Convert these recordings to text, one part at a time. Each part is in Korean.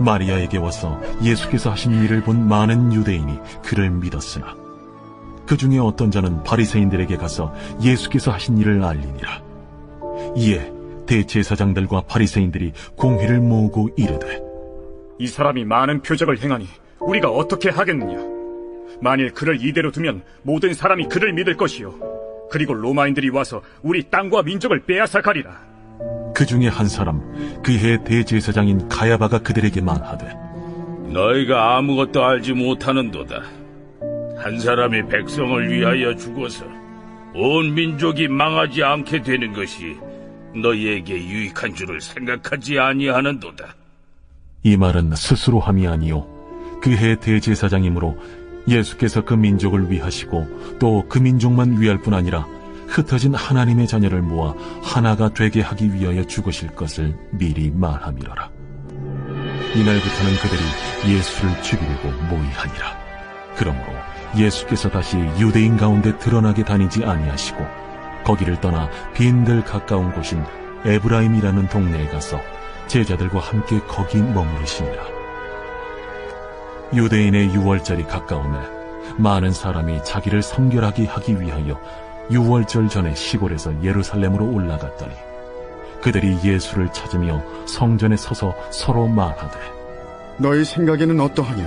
마리아에게 와서 예수께서 하신 일을 본 많은 유대인이 그를 믿었으나 그 중에 어떤 자는 바리새인들에게 가서 예수께서 하신 일을 알리니라. 이에 대제사장들과 바리새인들이 공회를 모으고 이르되, 이 사람이 많은 표적을 행하니 우리가 어떻게 하겠느냐? 만일 그를 이대로 두면 모든 사람이 그를 믿을 것이요, 그리고 로마인들이 와서 우리 땅과 민족을 빼앗아 가리라. 그 중에 한 사람, 그 해 대제사장인 가야바가 그들에게 말하되, 너희가 아무것도 알지 못하는도다. 한 사람이 백성을 위하여 죽어서 온 민족이 망하지 않게 되는 것이 너희에게 유익한 줄을 생각하지 아니하는도다. 이 말은 스스로 함이 아니요 그 해 대제사장이므로 예수께서 그 민족을 위하시고 또 그 민족만 위할 뿐 아니라 흩어진 하나님의 자녀를 모아 하나가 되게 하기 위하여 죽으실 것을 미리 말함이로라. 이날부터는 그들이 예수를 죽이려고 모의하니라. 그러므로 예수께서 다시 유대인 가운데 드러나게 다니지 아니하시고 거기를 떠나 빈들 가까운 곳인 에브라임이라는 동네에 가서 제자들과 함께 거기 머무르시니라. 유대인의 유월절이 가까우매 많은 사람이 자기를 성결하게 하기 위하여 유월절 전에 시골에서 예루살렘으로 올라갔더니 그들이 예수를 찾으며 성전에 서서 서로 말하되, 너희 생각에는 어떠하냐?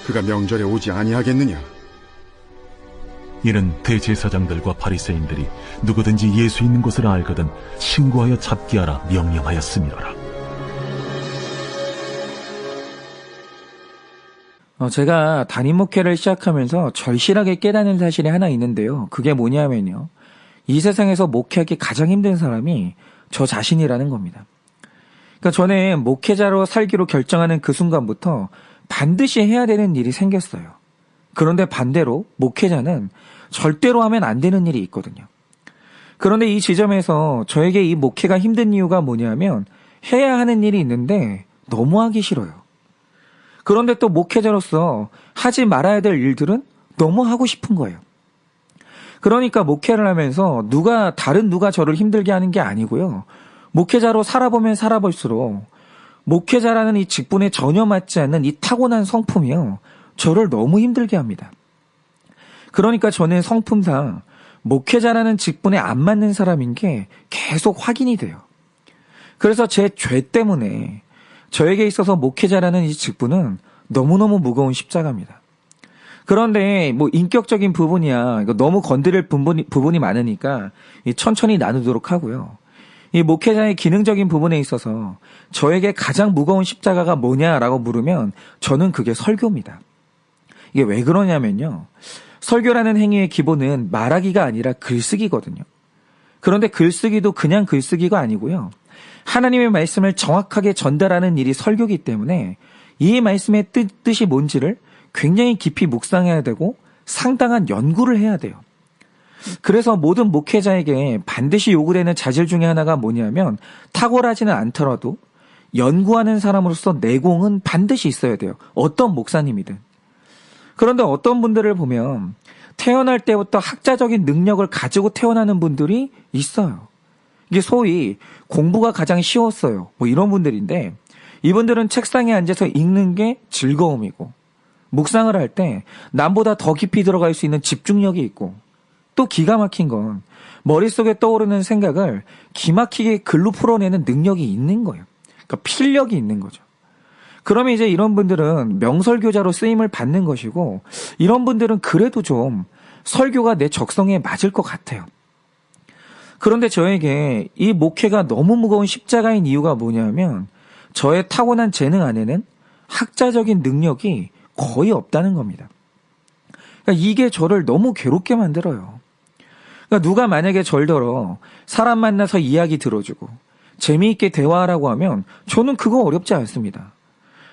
그가 명절에 오지 아니하겠느냐? 이는 대제사장들과 바리새인들이 누구든지 예수 있는 곳을 알거든 신고하여 잡게 하라 명령하였음이로라. 제가 담임 목회를 시작하면서 절실하게 깨닫는 사실이 하나 있는데요. 그게 뭐냐면요, 이 세상에서 목회하기 가장 힘든 사람이 저 자신이라는 겁니다. 그러니까 저는 목회자로 살기로 결정하는 그 순간부터 반드시 해야 되는 일이 생겼어요. 그런데 반대로 목회자는 절대로 하면 안 되는 일이 있거든요. 그런데 이 지점에서 저에게 이 목회가 힘든 이유가 뭐냐면, 해야 하는 일이 있는데 너무 하기 싫어요. 그런데 또 목회자로서 하지 말아야 될 일들은 너무 하고 싶은 거예요. 그러니까 목회를 하면서 다른 누가 저를 힘들게 하는 게 아니고요, 목회자로 살아보면 살아볼수록 목회자라는 이 직분에 전혀 맞지 않는 이 타고난 성품이요, 저를 너무 힘들게 합니다. 그러니까 저는 성품상 목회자라는 직분에 안 맞는 사람인 게 계속 확인이 돼요. 그래서 제 죄 때문에 저에게 있어서 목회자라는 이 직분은 너무너무 무거운 십자가입니다. 그런데 인격적인 부분이야 이거 너무 건드릴 부분이 많으니까 천천히 나누도록 하고요. 이 목회자의 기능적인 부분에 있어서 저에게 가장 무거운 십자가가 뭐냐라고 물으면 저는 그게 설교입니다. 이게 왜 그러냐면요, 설교라는 행위의 기본은 말하기가 아니라 글쓰기거든요. 그런데 글쓰기도 그냥 글쓰기가 아니고요, 하나님의 말씀을 정확하게 전달하는 일이 설교이기 때문에 이 말씀의 뜻이 뭔지를 굉장히 깊이 묵상해야 되고 상당한 연구를 해야 돼요. 그래서 모든 목회자에게 반드시 요구되는 자질 중에 하나가 뭐냐면, 탁월하지는 않더라도 연구하는 사람으로서 내공은 반드시 있어야 돼요. 어떤 목사님이든. 그런데 어떤 분들을 보면 태어날 때부터 학자적인 능력을 가지고 태어나는 분들이 있어요. 이게 소위 공부가 가장 쉬웠어요, 이런 분들인데, 이분들은 책상에 앉아서 읽는 게 즐거움이고, 묵상을 할 때 남보다 더 깊이 들어갈 수 있는 집중력이 있고, 또 기가 막힌 건 머릿속에 떠오르는 생각을 기막히게 글로 풀어내는 능력이 있는 거예요. 그러니까 필력이 있는 거죠. 그러면 이제 이런 분들은 명설교자로 쓰임을 받는 것이고, 이런 분들은 그래도 좀 설교가 내 적성에 맞을 것 같아요. 그런데 저에게 이 목회가 너무 무거운 십자가인 이유가 뭐냐면, 저의 타고난 재능 안에는 학자적인 능력이 거의 없다는 겁니다. 그러니까 이게 저를 너무 괴롭게 만들어요. 그러니까 누가 만약에 절더러 사람 만나서 이야기 들어주고 재미있게 대화하라고 하면 저는 그거 어렵지 않습니다.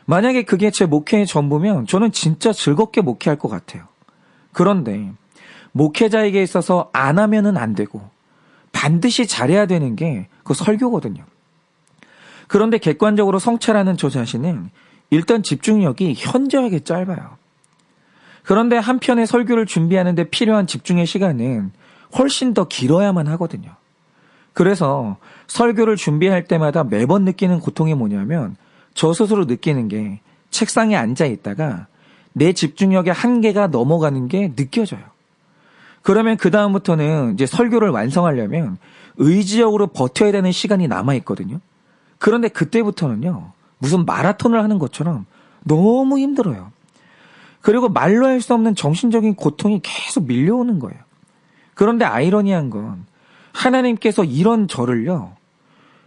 만약에 그게 제 목회의 전부면 저는 진짜 즐겁게 목회할 것 같아요. 그런데 목회자에게 있어서 안 하면은 안 되고 반드시 잘해야 되는 게 그 설교거든요. 그런데 객관적으로 성찰하는 저 자신은 일단 집중력이 현저하게 짧아요. 그런데 한편의 설교를 준비하는 데 필요한 집중의 시간은 훨씬 더 길어야만 하거든요. 그래서 설교를 준비할 때마다 매번 느끼는 고통이 뭐냐면, 저 스스로 느끼는 게 책상에 앉아 있다가 내 집중력의 한계가 넘어가는 게 느껴져요. 그러면 그 다음부터는 이제 설교를 완성하려면 의지적으로 버텨야 되는 시간이 남아 있거든요. 그런데 그때부터는요, 무슨 마라톤을 하는 것처럼 너무 힘들어요. 그리고 말로 할 수 없는 정신적인 고통이 계속 밀려오는 거예요. 그런데 아이러니한 건 하나님께서 이런 저를요,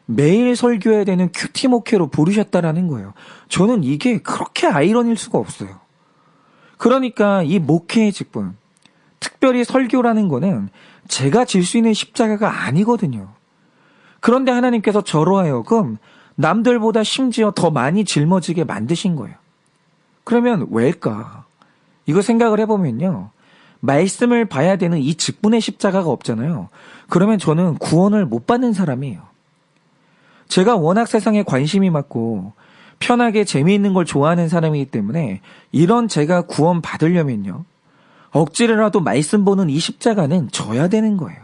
매일 설교해야 되는 큐티 목회로 부르셨다라는 거예요. 저는 이게 그렇게 아이러니일 수가 없어요. 그러니까 이 목회의 직분, 특별히 설교라는 거는 제가 질 수 있는 십자가가 아니거든요. 그런데 하나님께서 저로 하여금 남들보다 심지어 더 많이 짊어지게 만드신 거예요. 그러면 왜일까? 이거 생각을 해보면요. 말씀을 봐야 되는 이 직분의 십자가가 없잖아요. 그러면 저는 구원을 못 받는 사람이에요. 제가 워낙 세상에 관심이 많고 편하게 재미있는 걸 좋아하는 사람이기 때문에 이런 제가 구원 받으려면요. 억지로라도 말씀 보는 이 십자가는 져야 되는 거예요.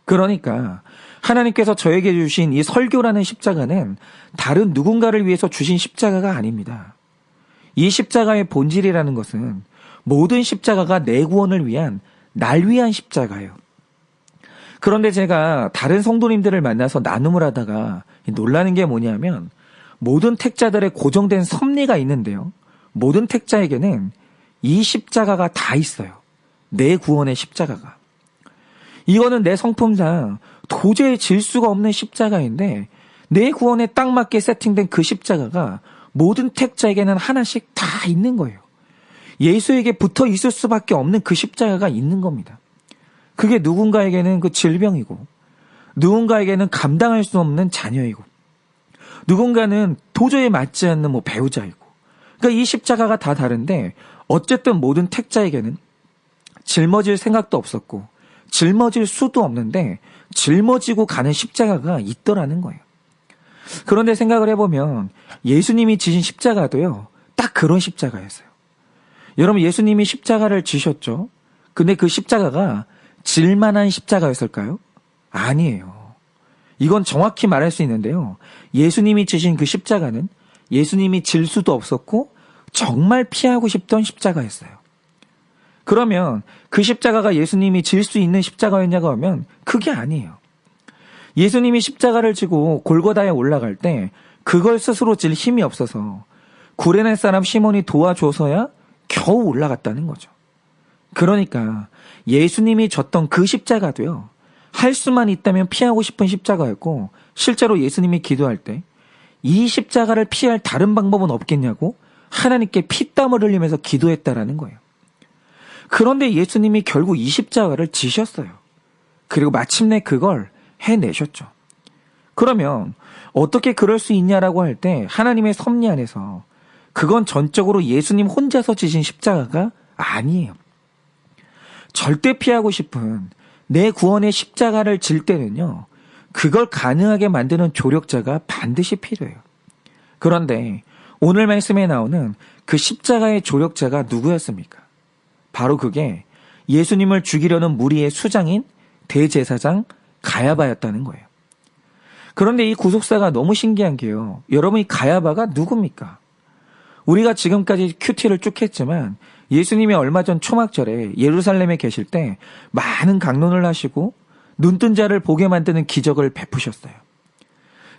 그러니까 하나님께서 저에게 주신 이 설교라는 십자가는 다른 누군가를 위해서 주신 십자가가 아닙니다. 이 십자가의 본질이라는 것은 모든 십자가가 내 구원을 위한 날 위한 십자가예요. 그런데 제가 다른 성도님들을 만나서 나눔을 하다가 놀라는 게 뭐냐면 모든 택자들의 고정된 섭리가 있는데요. 모든 택자에게는 이 십자가가 다 있어요. 내 구원의 십자가가. 이거는 내 성품상 도저히 질 수가 없는 십자가인데 내 구원에 딱 맞게 세팅된 그 십자가가 모든 택자에게는 하나씩 다 있는 거예요. 예수에게 붙어 있을 수밖에 없는 그 십자가가 있는 겁니다. 그게 누군가에게는 그 질병이고 누군가에게는 감당할 수 없는 자녀이고 누군가는 도저히 맞지 않는 뭐 배우자이고 그러니까 이 십자가가 다 다른데 어쨌든 모든 택자에게는 짊어질 생각도 없었고 짊어질 수도 없는데 짊어지고 가는 십자가가 있더라는 거예요. 그런데 생각을 해보면 예수님이 지신 십자가도요. 딱 그런 십자가였어요. 여러분 예수님이 십자가를 지셨죠. 근데 그 십자가가 질만한 십자가였을까요? 아니에요. 이건 정확히 말할 수 있는데요. 예수님이 지신 그 십자가는 예수님이 질 수도 없었고 정말 피하고 싶던 십자가였어요. 그러면 그 십자가가 예수님이 질 수 있는 십자가였냐고 하면 그게 아니에요. 예수님이 십자가를 지고 골고다에 올라갈 때 그걸 스스로 질 힘이 없어서 구레네 사람 시몬이 도와줘서야 겨우 올라갔다는 거죠. 그러니까 예수님이 졌던 그 십자가도요. 할 수만 있다면 피하고 싶은 십자가였고 실제로 예수님이 기도할 때 이 십자가를 피할 다른 방법은 없겠냐고 하나님께 피땀을 흘리면서 기도했다라는 거예요. 그런데 예수님이 결국 이 십자가를 지셨어요. 그리고 마침내 그걸 해내셨죠. 그러면 어떻게 그럴 수 있냐라고 할 때 하나님의 섭리 안에서 그건 전적으로 예수님 혼자서 지신 십자가가 아니에요. 절대 피하고 싶은 내 구원의 십자가를 질 때는요. 그걸 가능하게 만드는 조력자가 반드시 필요해요. 그런데 오늘 말씀에 나오는 그 십자가의 조력자가 누구였습니까? 바로 그게 예수님을 죽이려는 무리의 수장인 대제사장 가야바였다는 거예요. 그런데 이 구속사가 너무 신기한 게요. 여러분 이 가야바가 누굽니까? 우리가 지금까지 큐티를 쭉 했지만 예수님이 얼마 전 초막절에 예루살렘에 계실 때 많은 강론을 하시고 눈뜬 자를 보게 만드는 기적을 베푸셨어요.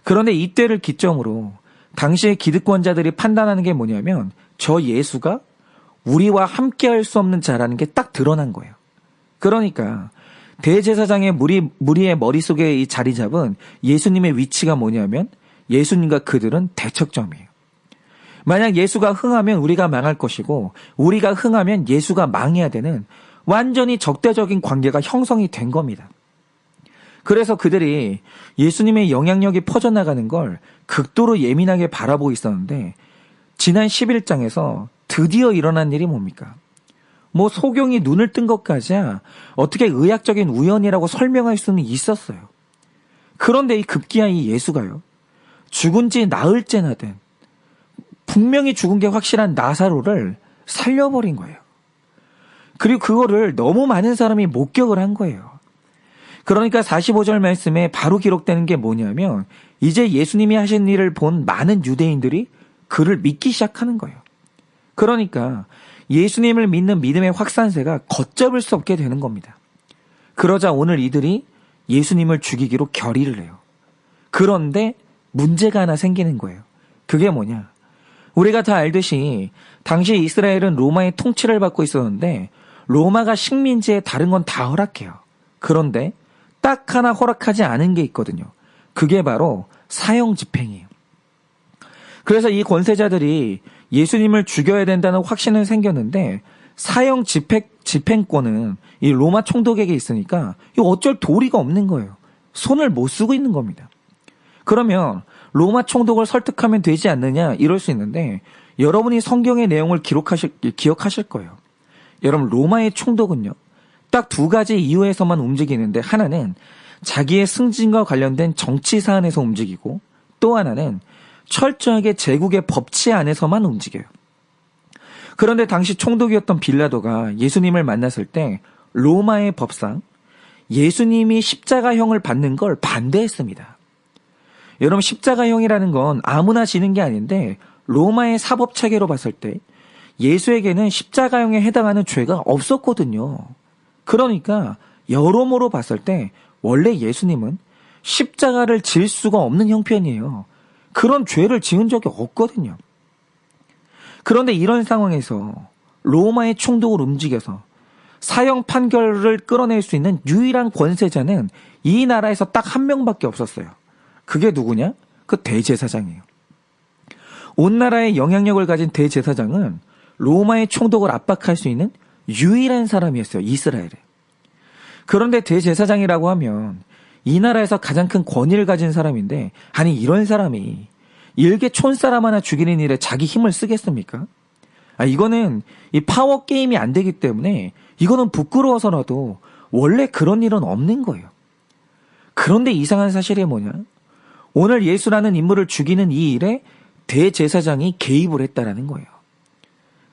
그런데 이때를 기점으로 당시의 기득권자들이 판단하는 게 뭐냐면 저 예수가 우리와 함께 할 수 없는 자라는 게 딱 드러난 거예요. 그러니까 대제사장의 무리의 머릿속에 이 자리 잡은 예수님의 위치가 뭐냐면 예수님과 그들은 대척점이에요. 만약 예수가 흥하면 우리가 망할 것이고 우리가 흥하면 예수가 망해야 되는 완전히 적대적인 관계가 형성이 된 겁니다. 그래서 그들이 예수님의 영향력이 퍼져나가는 걸 극도로 예민하게 바라보고 있었는데 지난 11장에서 드디어 일어난 일이 뭡니까? 뭐 소경이 눈을 뜬 것까지야 어떻게 의학적인 우연이라고 설명할 수는 있었어요. 그런데 이 급기야 이 예수가요. 죽은지 나흘째나 된 분명히 죽은 게 확실한 나사로를 살려버린 거예요. 그리고 그거를 너무 많은 사람이 목격을 한 거예요. 그러니까 45절 말씀에 바로 기록되는 게 뭐냐면 이제 예수님이 하신 일을 본 많은 유대인들이 그를 믿기 시작하는 거예요. 그러니까 예수님을 믿는 믿음의 확산세가 걷잡을 수 없게 되는 겁니다. 그러자 오늘 이들이 예수님을 죽이기로 결의를 해요. 그런데 문제가 하나 생기는 거예요. 그게 뭐냐? 우리가 다 알듯이 당시 이스라엘은 로마의 통치를 받고 있었는데 로마가 식민지에 다른 건 다 허락해요. 그런데 딱 하나 허락하지 않은 게 있거든요. 그게 바로 사형 집행이에요. 그래서 이 권세자들이 예수님을 죽여야 된다는 확신은 생겼는데 사형 집행권은 이 로마 총독에게 있으니까 이거 어쩔 도리가 없는 거예요. 손을 못 쓰고 있는 겁니다. 그러면 로마 총독을 설득하면 되지 않느냐 이럴 수 있는데 여러분이 성경의 내용을 기억하실 거예요. 여러분 로마의 총독은요. 딱 두 가지 이유에서만 움직이는데 하나는 자기의 승진과 관련된 정치 사안에서 움직이고 또 하나는 철저하게 제국의 법치 안에서만 움직여요. 그런데 당시 총독이었던 빌라도가 예수님을 만났을 때 로마의 법상 예수님이 십자가형을 받는 걸 반대했습니다. 여러분 십자가형이라는 건 아무나 지는 게 아닌데 로마의 사법 체계로 봤을 때 예수에게는 십자가형에 해당하는 죄가 없었거든요. 그러니까 여러모로 봤을 때 원래 예수님은 십자가를 질 수가 없는 형편이에요. 그런 죄를 지은 적이 없거든요. 그런데 이런 상황에서 로마의 총독을 움직여서 사형 판결을 끌어낼 수 있는 유일한 권세자는 이 나라에서 딱 한 명밖에 없었어요. 그게 누구냐? 그 대제사장이에요. 온 나라의 영향력을 가진 대제사장은 로마의 총독을 압박할 수 있는 유일한 사람이었어요. 이스라엘에. 그런데 대제사장이라고 하면 이 나라에서 가장 큰 권위를 가진 사람인데 아니 이런 사람이 일개 촌사람 하나 죽이는 일에 자기 힘을 쓰겠습니까? 이거는 이 파워 게임이 안 되기 때문에 이거는 부끄러워서라도 원래 그런 일은 없는 거예요. 그런데 이상한 사실이 뭐냐? 오늘 예수라는 인물을 죽이는 이 일에 대제사장이 개입을 했다라는 거예요.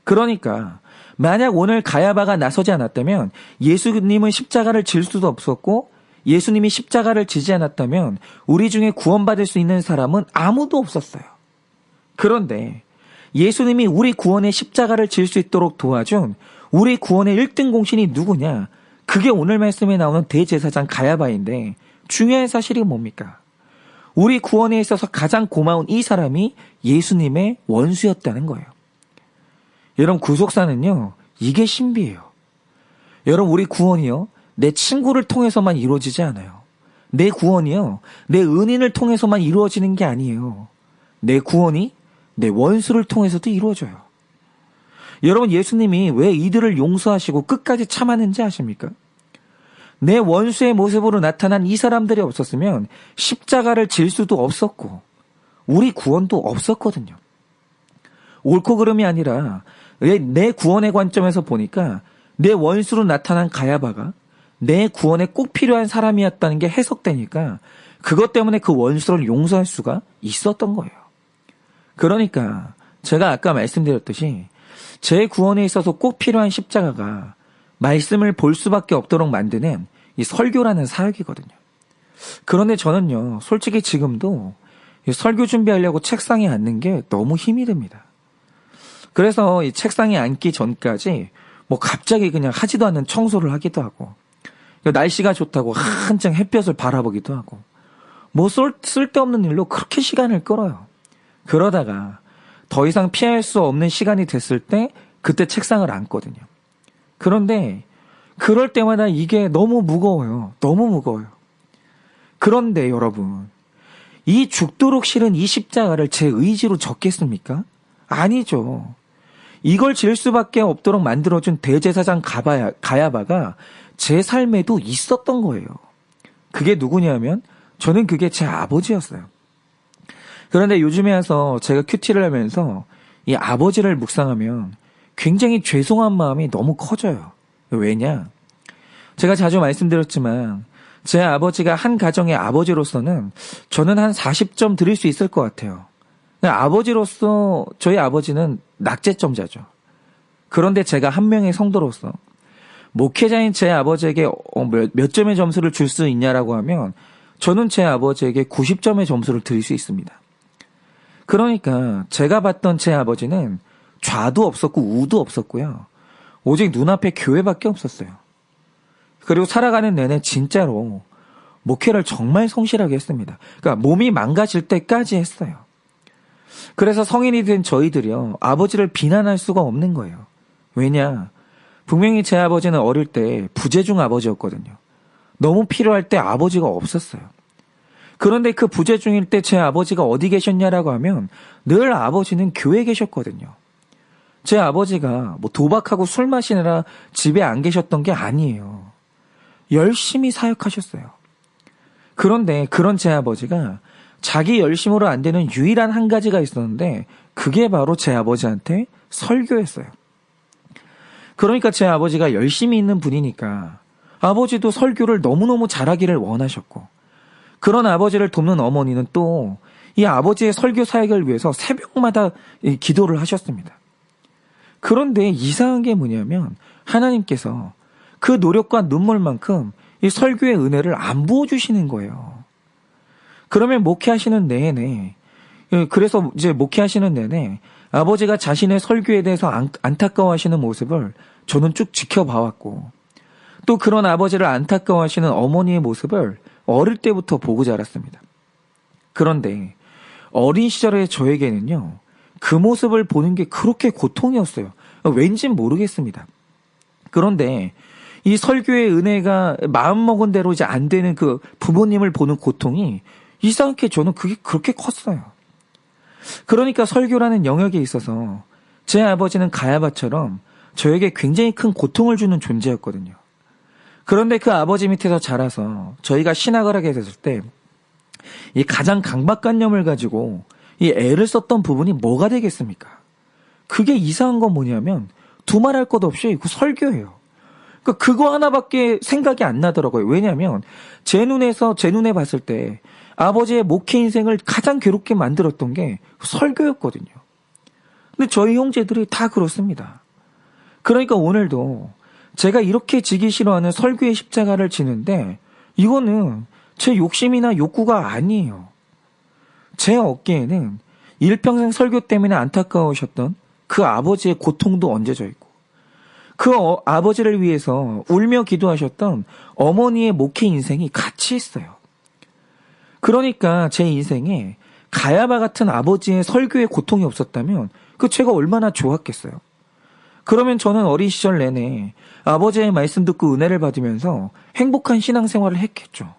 그러니까 만약 오늘 가야바가 나서지 않았다면 예수님은 십자가를 질 수도 없었고 예수님이 십자가를 지지 않았다면 우리 중에 구원받을 수 있는 사람은 아무도 없었어요. 그런데 예수님이 우리 구원의 십자가를 질 수 있도록 도와준 우리 구원의 1등 공신이 누구냐? 그게 오늘 말씀에 나오는 대제사장 가야바인데 중요한 사실이 뭡니까? 우리 구원에 있어서 가장 고마운 이 사람이 예수님의 원수였다는 거예요. 여러분 구속사는요. 이게 신비예요. 여러분 우리 구원이요. 내 친구를 통해서만 이루어지지 않아요. 내 구원이요. 내 은인을 통해서만 이루어지는 게 아니에요. 내 구원이 내 원수를 통해서도 이루어져요. 여러분 예수님이 왜 이들을 용서하시고 끝까지 참았는지 아십니까? 내 원수의 모습으로 나타난 이 사람들이 없었으면 십자가를 질 수도 없었고 우리 구원도 없었거든요. 옳고 그름이 아니라 내 구원의 관점에서 보니까 내 원수로 나타난 가야바가 내 구원에 꼭 필요한 사람이었다는 게 해석되니까 그것 때문에 그 원수를 용서할 수가 있었던 거예요. 그러니까 제가 아까 말씀드렸듯이 제 구원에 있어서 꼭 필요한 십자가가 말씀을 볼 수밖에 없도록 만드는 이 설교라는 사역이거든요. 그런데 저는요, 솔직히 지금도 이 설교 준비하려고 책상에 앉는 게 너무 힘이 듭니다. 그래서 이 책상에 앉기 전까지 뭐 갑자기 그냥 하지도 않는 청소를 하기도 하고 날씨가 좋다고 한창 햇볕을 바라보기도 하고 뭐 쓸데없는 일로 그렇게 시간을 끌어요. 그러다가 더 이상 피할 수 없는 시간이 됐을 때 그때 책상을 앉거든요. 그런데 그럴 때마다 이게 너무 무거워요. 너무 무거워요. 그런데 여러분 이 죽도록 싫은 이 십자가를 제 의지로 졌겠습니까? 아니죠. 이걸 질 수밖에 없도록 만들어준 대제사장 가야바가 제 삶에도 있었던 거예요. 그게 누구냐면 저는 그게 제 아버지였어요. 그런데 요즘에 와서 제가 큐티를 하면서 이 아버지를 묵상하면 굉장히 죄송한 마음이 너무 커져요. 왜냐? 제가 자주 말씀드렸지만 제 아버지가 한 가정의 아버지로서는 저는 한 40점 드릴 수 있을 것 같아요. 아버지로서 저희 아버지는 낙제점자죠. 그런데 제가 한 명의 성도로서 목회자인 제 아버지에게 몇 점의 점수를 줄 수 있냐라고 하면 저는 제 아버지에게 90점의 점수를 드릴 수 있습니다. 그러니까 제가 봤던 제 아버지는 좌도 없었고 우도 없었고요. 오직 눈앞에 교회밖에 없었어요. 그리고 살아가는 내내 진짜로 목회를 정말 성실하게 했습니다. 그러니까 몸이 망가질 때까지 했어요. 그래서 성인이 된 저희들이요, 아버지를 비난할 수가 없는 거예요. 왜냐? 분명히 제 아버지는 어릴 때 부재중 아버지였거든요. 너무 필요할 때 아버지가 없었어요. 그런데 그 부재중일 때 제 아버지가 어디 계셨냐라고 하면 늘 아버지는 교회에 계셨거든요. 제 아버지가 뭐 도박하고 술 마시느라 집에 안 계셨던 게 아니에요. 열심히 사역하셨어요. 그런데 그런 제 아버지가 자기 열심으로 안 되는 유일한 한 가지가 있었는데 그게 바로 제 아버지한테 설교였어요. 그러니까 제 아버지가 열심히 있는 분이니까 아버지도 설교를 너무너무 잘하기를 원하셨고, 그런 아버지를 돕는 어머니는 또 이 아버지의 설교 사역을 위해서 새벽마다 기도를 하셨습니다. 그런데 이상한 게 뭐냐면 하나님께서 그 노력과 눈물만큼 이 설교의 은혜를 안 부어주시는 거예요. 그러면 목회하시는 내내, 그래서 이제 목회하시는 내내 아버지가 자신의 설교에 대해서 안타까워하시는 모습을 저는 쭉 지켜봐왔고, 또 그런 아버지를 안타까워하시는 어머니의 모습을 어릴 때부터 보고 자랐습니다. 그런데 어린 시절의 저에게는요, 그 모습을 보는 게 그렇게 고통이었어요. 왠진 모르겠습니다. 그런데 이 설교의 은혜가 마음먹은 대로 이제 안 되는 그 부모님을 보는 고통이 이상하게 저는 그게 그렇게 컸어요. 그러니까 설교라는 영역에 있어서 제 아버지는 가야바처럼 저에게 굉장히 큰 고통을 주는 존재였거든요. 그런데 그 아버지 밑에서 자라서 저희가 신학을 하게 됐을 때 이 가장 강박관념을 가지고 이 애를 썼던 부분이 뭐가 되겠습니까? 그게 이상한 건 뭐냐면 두말할 것 없이 그 설교예요. 그러니까 그거 하나밖에 생각이 안 나더라고요. 왜냐하면 제 눈에 봤을 때 아버지의 목회 인생을 가장 괴롭게 만들었던 게 설교였거든요. 근데 저희 형제들이 다 그렇습니다. 그러니까 오늘도 제가 이렇게 지기 싫어하는 설교의 십자가를 지는데 이거는 제 욕심이나 욕구가 아니에요. 제 어깨에는 일평생 설교 때문에 안타까우셨던 그 아버지의 고통도 얹어져 있고, 그 아버지를 위해서 울며 기도하셨던 어머니의 목회 인생이 같이 있어요. 그러니까 제 인생에 가야바 같은 아버지의 설교의 고통이 없었다면 그 제가 얼마나 좋았겠어요. 그러면 저는 어린 시절 내내 아버지의 말씀 듣고 은혜를 받으면서 행복한 신앙생활을 했겠죠.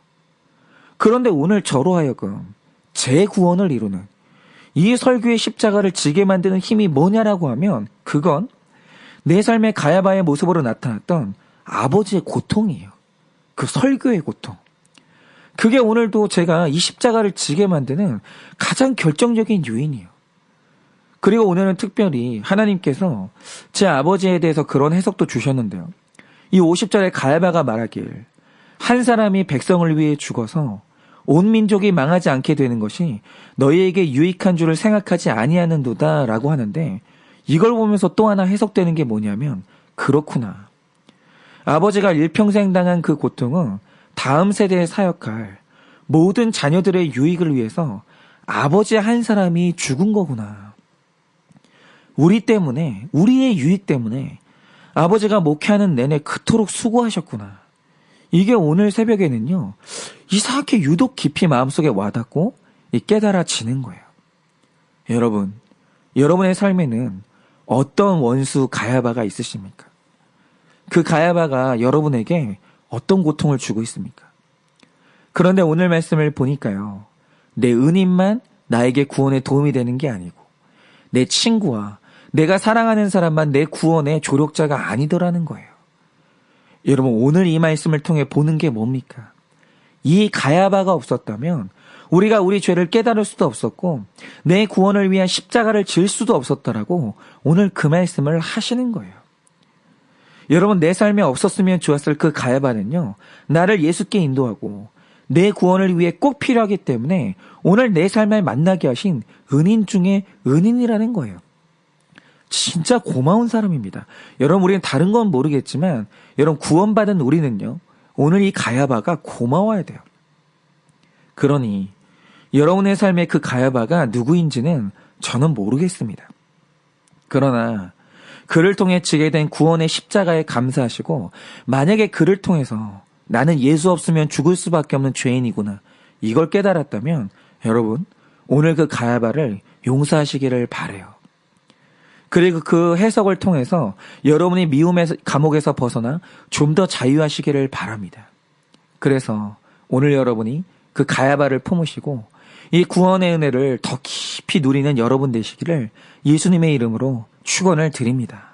그런데 오늘 저로 하여금 제 구원을 이루는 이 설교의 십자가를 지게 만드는 힘이 뭐냐라고 하면 그건 내 삶의 가야바의 모습으로 나타났던 아버지의 고통이에요. 그 설교의 고통. 그게 오늘도 제가 이 십자가를 지게 만드는 가장 결정적인 요인이에요. 그리고 오늘은 특별히 하나님께서 제 아버지에 대해서 그런 해석도 주셨는데요. 이 50절에 가야바가 말하길 한 사람이 백성을 위해 죽어서 온 민족이 망하지 않게 되는 것이 너희에게 유익한 줄을 생각하지 아니하는도다 라고 하는데, 이걸 보면서 또 하나 해석되는 게 뭐냐면 그렇구나. 아버지가 일평생 당한 그 고통은 다음 세대에 사역할 모든 자녀들의 유익을 위해서 아버지 한 사람이 죽은 거구나. 우리 때문에, 우리의 유익 때문에 아버지가 목회하는 내내 그토록 수고하셨구나. 이게 오늘 새벽에는요, 이상하게 유독 깊이 마음속에 와닿고 깨달아지는 거예요. 여러분, 여러분의 삶에는 어떤 원수 가야바가 있으십니까? 그 가야바가 여러분에게 어떤 고통을 주고 있습니까? 그런데 오늘 말씀을 보니까요, 내 은인만 나에게 구원에 도움이 되는 게 아니고 내 친구와 내가 사랑하는 사람만 내 구원의 조력자가 아니더라는 거예요. 여러분, 오늘 이 말씀을 통해 보는 게 뭡니까? 이 가야바가 없었다면 우리가 우리 죄를 깨달을 수도 없었고 내 구원을 위한 십자가를 질 수도 없었더라고 오늘 그 말씀을 하시는 거예요. 여러분, 내 삶에 없었으면 좋았을 그 가야바는요, 나를 예수께 인도하고 내 구원을 위해 꼭 필요하기 때문에 오늘 내 삶을 만나게 하신 은인 중에 은인이라는 거예요. 진짜 고마운 사람입니다. 여러분, 우리는 다른 건 모르겠지만 여러분, 구원받은 우리는요, 오늘 이 가야바가 고마워야 돼요. 그러니 여러분의 삶의 그 가야바가 누구인지는 저는 모르겠습니다. 그러나 그를 통해 지게 된 구원의 십자가에 감사하시고 만약에 그를 통해서 나는 예수 없으면 죽을 수밖에 없는 죄인이구나 이걸 깨달았다면 여러분 오늘 그 가야바를 용서하시기를 바라요. 그리고 그 해석을 통해서 여러분이 미움의 감옥에서 벗어나 좀 더 자유하시기를 바랍니다. 그래서 오늘 여러분이 그 가야바를 품으시고 이 구원의 은혜를 더 깊이 누리는 여러분 되시기를 예수님의 이름으로 축원을 드립니다.